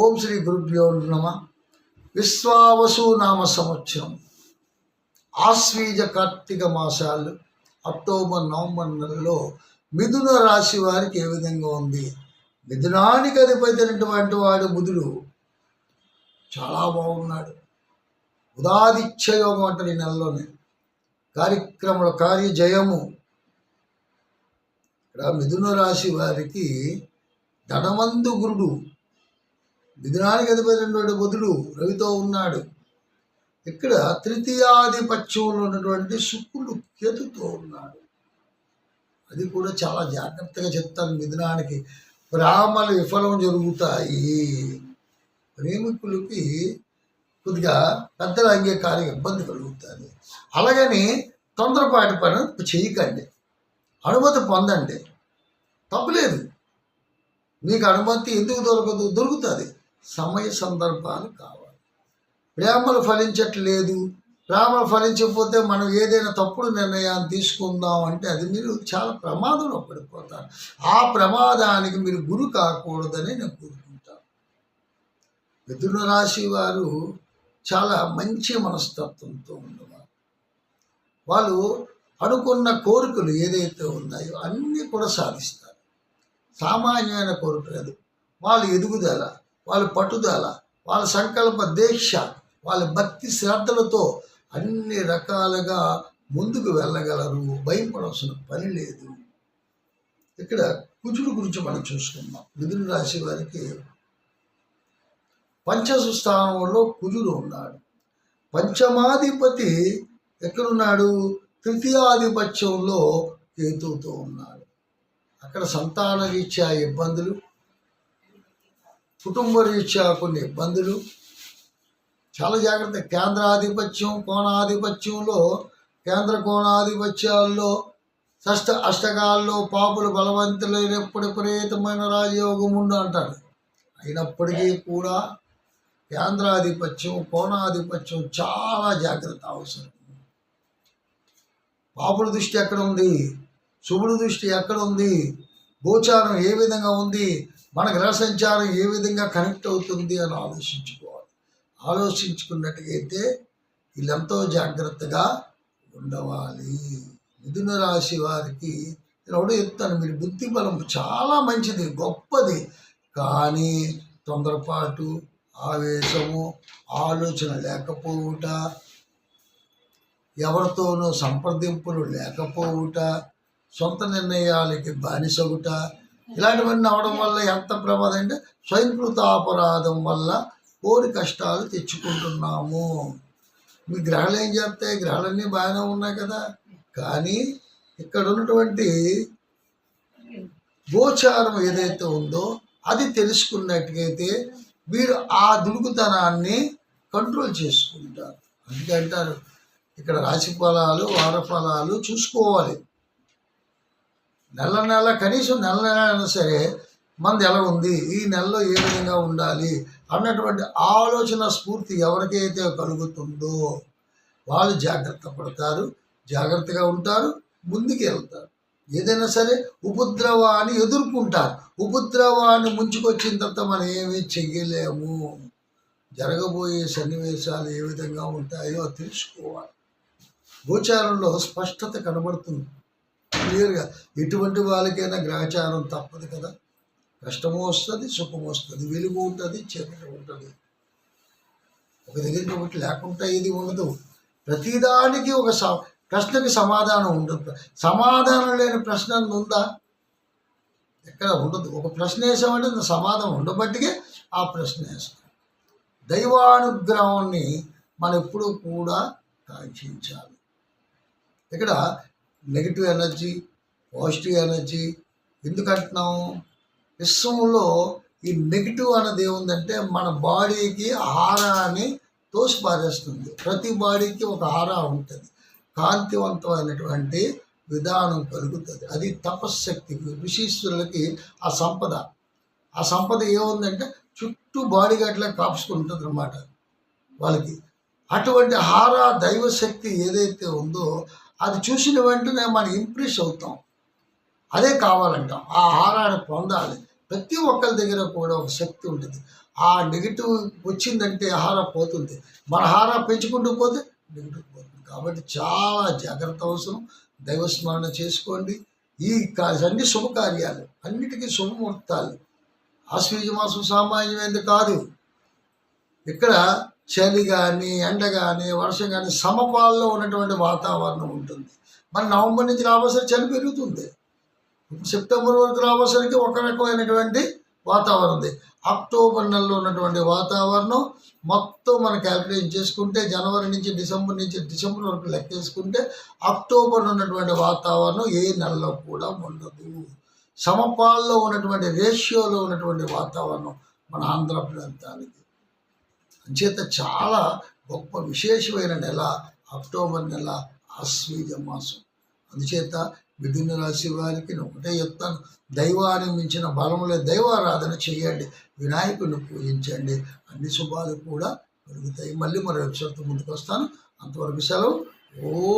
ఓం శ్రీ గురుభ్యో నమ. విశ్వావసు నామ సంవత్సరం ఆశ్వీజ కార్తీక మాసాలు అక్టోబర్ నవంబర్ నెలలో మిథున రాశి వారికి ఏ విధంగా ఉంది? మిథునానికి అధిపతినటువంటి వాడు బుధుడు చాలా బాగున్నాడు. ఉదాదిత్య యోగం అంటారు ఈ నెలలోనే. కార్యక్రమాల కార్యజయము. ఇక్కడ మిథున రాశి వారికి ధనవంతు గురుడు, మిథునానికి అధిపతినటువంటి బుధుడు రవితో ఉన్నాడు. ఇక్కడ తృతీయాధిపత్యంలో ఉన్నటువంటి శుక్రుడు కేతుతో ఉన్నాడు. అది కూడా చాలా జాగ్రత్తగా చెప్తాను. మిథునానికి ప్రేమలు విఫలం జరుగుతాయి. ప్రేమికులకి కొద్దిగా పెద్దల అంగీకారం ఇబ్బంది కలుగుతుంది. అలాగని తొందరపాటు పని చేయకండి, అనుమతి పొందండి, తప్పులేదు. మీకు అనుమతి ఎందుకు దొరకదు? దొరుకుతుంది. సమయ సందర్భాలు కావాలి. ప్రేమలు ఫలించట్లేదు, ప్రేమలు ఫలించకపోతే మనం ఏదైనా తప్పుడు నిర్ణయాన్ని తీసుకుందాం అంటే అది మీరు చాలా ప్రమాదంలో పడిపోతారు. ఆ ప్రమాదానికి మీరు గురి కాకూడదని నేను కోరుకుంటాను. మిథున రాశి వారు చాలా మంచి మనస్తత్వంతో ఉన్నవారు. వాళ్ళు అనుకున్న కోరికలు ఏదైతే ఉన్నాయో అన్నీ కూడా సాధిస్తారు. సామాన్యమైన కోరికలు, వాళ్ళ ఎదుగుదల, వాళ్ళ పట్టుదల, వాళ్ళ సంకల్ప దీక్ష, వాళ్ళ భక్తి శ్రద్ధలతో అన్ని రకాలుగా ముందుకు వెళ్ళగలరు. భయపడాల్సిన పని లేదు. ఇక్కడ కుజుడు గురించి మనం చూసుకుందాం. మిథున రాశి వారికి పంచమ స్థానంలో కుజుడు ఉన్నాడు. పంచమాధిపతి ఎక్కడున్నాడు? తృతీయాధిపత్యంలో కేతువుతో ఉన్నాడు. అక్కడ సంతాన రీత్యా ఇబ్బందులు, కుటుంబ రీత్యా కొన్ని ఇబ్బందులు. చాలా జాగ్రత్త. కేంద్రాధిపత్యం, కోణాధిపత్యంలో, కేంద్ర కోణాధిపత్యాల్లో అష్టకాల్లో పాపులు బలవంతులైనప్పుడు విపరీతమైన రాజయోగం ఉండు అంటారు. అయినప్పటికీ కూడా కేంద్రాధిపత్యం, కోణాధిపత్యం చాలా జాగ్రత్త అవసరం. పాపుల దృష్టి ఎక్కడ ఉంది? శుభుడు దృష్టి ఎక్కడ ఉంది? గోచారం ఏ విధంగా ఉంది? మన గ్రహ సంచారం ఏ విధంగా కనెక్ట్ అవుతుంది అని ఆలోచించుకోవాలి. ఆలోచించుకున్నట్టుగైతే వీళ్ళెంతో జాగ్రత్తగా ఉండవాలి. మిథున రాశి వారికి నేను ఒకటి చెప్తాను, మీరు బుద్ధి బలం చాలా మంచిది, గొప్పది. కానీ తొందరపాటు, ఆవేశము, ఆలోచన లేకపోవుట, ఎవరితోనూ సంప్రదింపులు లేకపోవుట, సొంత నిర్ణయాలకి బానిసగుట, ఇలాంటివన్నీ అవడం వల్ల ఎంత ప్రమాదం అంటే స్వయంకృత అపరాధం వల్ల కోరి కష్టాలు తెచ్చుకుంటున్నాము. మీ గ్రహాలు ఏం చేస్తాయి? గ్రహాలన్నీ బాగానే ఉన్నాయి కదా. కానీ ఇక్కడ ఉన్నటువంటి గోచారం ఏదైతే ఉందో అది తెలుసుకున్నట్టుగైతే మీరు ఆ దుడుకుతనాన్ని కంట్రోల్ చేసుకుంటారు. అందుకే అంటారు ఇక్కడ రాశి ఫలాలు, వార ఫలాలు చూసుకోవాలి. నెల కనీసం నెల అయినా సరే మనది ఎలా ఉంది, ఈ నెలలో ఏ విధంగా ఉండాలి అన్నటువంటి ఆలోచన స్ఫూర్తి ఎవరికైతే కలుగుతుందో వాళ్ళు జాగ్రత్త పడతారు, జాగ్రత్తగా ఉంటారు, ముందుకు వెళ్తారు. ఏదైనా సరే ఉపద్రవాన్ని ఎదుర్కొంటారు. ఉపద్రవాన్ని ముంచుకొచ్చిన తర్వాత మనం ఏమీ చెయ్యలేము. జరగబోయే సన్నివేశాలు ఏ విధంగా ఉంటాయో తెలుసుకోవాలి. గోచారంలో స్పష్టత కనబడుతుంది క్లియర్గా. ఎటువంటి వాళ్ళకైనా గ్రహచారం తప్పదు కదా. కష్టము వస్తుంది, సుఖము వస్తుంది, వెలుగు ఉంటుంది, చీకటి ఉంటుంది. ఒక దగ్గరికి ఒకటి లేకుండా ఏది ఉండదు. ప్రతిదానికి ఒక ప్రశ్నకి సమాధానం ఉంటుంది. సమాధానం లేని ప్రశ్న ఉందా? ఎక్కడ ఉండదు. ఒక ప్రశ్న వేసామంటే సమాధానం ఉండబట్టికే ఆ ప్రశ్న వేస్తాం. దైవానుగ్రహాన్ని మనం ఎప్పుడూ కూడా కాంక్షించాలి. ఇక్కడ నెగిటివ్ ఎనర్జీ, పాజిటివ్ ఎనర్జీ ఎందుకంటున్నాం? విశ్వంలో ఈ నెగిటివ్ అన్నది ఏముందంటే మన బాడీకి ఆహారాన్ని తోసిపారేస్తుంది. ప్రతి బాడీకి ఒక ఆరా ఉంటుంది. కాంతివంతమైనటువంటి విధానం కలుగుతుంది. అది తపశ్శక్తి, ఋషీశ్వరులకి ఆ సంపద ఏముందంటే చుట్టూ బాడీ గట్లా కాపుసుకుంటుంది అన్నమాట వాళ్ళకి. అటువంటి హారా దైవశక్తి ఏదైతే ఉందో అది చూసిన వెంటనే మనం ఇంప్రెస్ అవుతాం. అదే కావాలంటాం. ఆ హారాన్ని పొందాలి. ప్రతి ఒక్కరి దగ్గర కూడా ఒక శక్తి ఉంటుంది. ఆ నెగిటివ్ వచ్చిందంటే ఆహారం పోతుంది. మన ఆహారం పెంచుకుంటూ పోతే నెగిటివ్ పోతుంది. కాబట్టి చాలా జాగ్రత్త అవసరం. దైవస్మరణ చేసుకోండి. ఈ అన్ని శుభకార్యాలు, అన్నిటికీ శుభముహూర్తాలు. ఆశ్వీజ మాసం సామాన్యమైనది కాదు. ఇక్కడ చలి కానీ, ఎండ కానీ, వర్షం కానీ సమపాల్లో ఉన్నటువంటి వాతావరణం ఉంటుంది. మన నవంబర్ నుంచి రావాల్సిన చలి పెరుగుతుంది. సెప్టెంబర్ వరకు రావాల్సరికి ఒక రకమైనటువంటి వాతావరణం ఉంది. అక్టోబర్ నెలలో ఉన్నటువంటి వాతావరణం మొత్తం మనం క్యాలిక్యులేషన్ చేసుకుంటే జనవరి నుంచి డిసెంబర్ వరకు లెక్కేసుకుంటే అక్టోబర్ ఉన్నటువంటి వాతావరణం ఏ నెలలో కూడా ఉండదు. సమపాల్లో ఉన్నటువంటి రేషియోలో ఉన్నటువంటి వాతావరణం మన ఆంధ్ర ప్రాంతానికి. అంచేత చాలా గొప్ప విశేషమైన నెల అక్టోబర్ నెల, ఆశ్వీజ మాసం. అందుచేత మిథున రాశి వారికి ఒకటే చెప్తాను, దైవాన్ని మించిన బలములే దైవారాధన చేయండి, వినాయకుడిని పూజించండి, అన్ని శుభాలు కూడా కలుగుతాయి. మళ్ళీ మరో ఎపిసోడ్తో ముందుకు వస్తాను. అంతవరకు సెలవు. ఓ